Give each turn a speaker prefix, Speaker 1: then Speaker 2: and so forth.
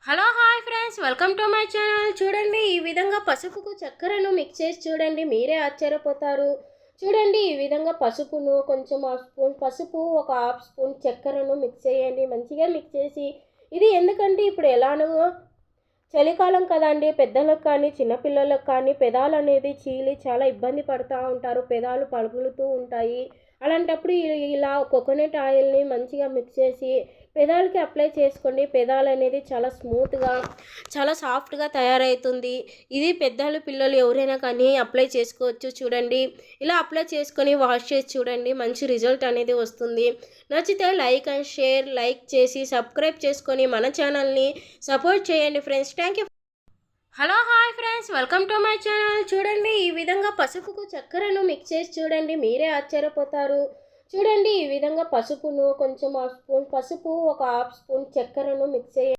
Speaker 1: Hello hi friends, welcome to my channel. చూడండి, ఈ విధంగా పసుపుకు చక్కెరను మిక్స్ చేసి చూడండి, మీరే ఆశ్చర్యపోతారు. చూడండి, ఈ విధంగా పసుపును కొంచెం హాఫ్ స్పూన్ పసుపు, ఒక హాఫ్ స్పూన్ చక్కెరను మిక్స్ చేయండి. మంచిగా మిక్స్ చేసి, ఇది ఎందుకంటే ఇప్పుడు ఎలానో చలికాలం కదండి, పెద్దలకు కానీ చిన్నపిల్లలకు కానీ పెదాలు అనేది చీలి చాలా ఇబ్బంది పడుతూ ఉంటారు, పెదాలు పగులుతూ ఉంటాయి. అలాంటప్పుడు ఇలా కోకోనట్ ఆయిల్ని మంచిగా మిక్స్ చేసి పెదాలకి అప్లై చేసుకోండి. పెదాలు అనేది చాలా స్మూత్గా, చాలా సాఫ్ట్గా తయారవుతుంది. ఇది పెద్దలు పిల్లలు ఎవరైనా కానీ అప్లై చేసుకోవచ్చు. చూడండి, ఇలా అప్లై చేసుకొని వాష్ చేసి చూడండి, మంచి రిజల్ట్ అనేది వస్తుంది. నచ్చితే లైక్ అండ్ షేర్, లైక్ చేసి సబ్స్క్రైబ్ చేసుకొని మన ఛానల్ని సపోర్ట్ చేయండి friends. Thank you. Hello hi friends, welcome to my channel. చూడండి, ఈ విధంగా పసుపుకు చక్కెరను మిక్స్ చేసి చూడండి, మీరే ఆశ్చర్యపోతారు. చూడండి, ఈ విధంగా పసుపును కొంచెం హాఫ్ స్పూన్ పసుపు, ఒక హాఫ్ స్పూన్ చక్కెరను మిక్స్ చేయండి.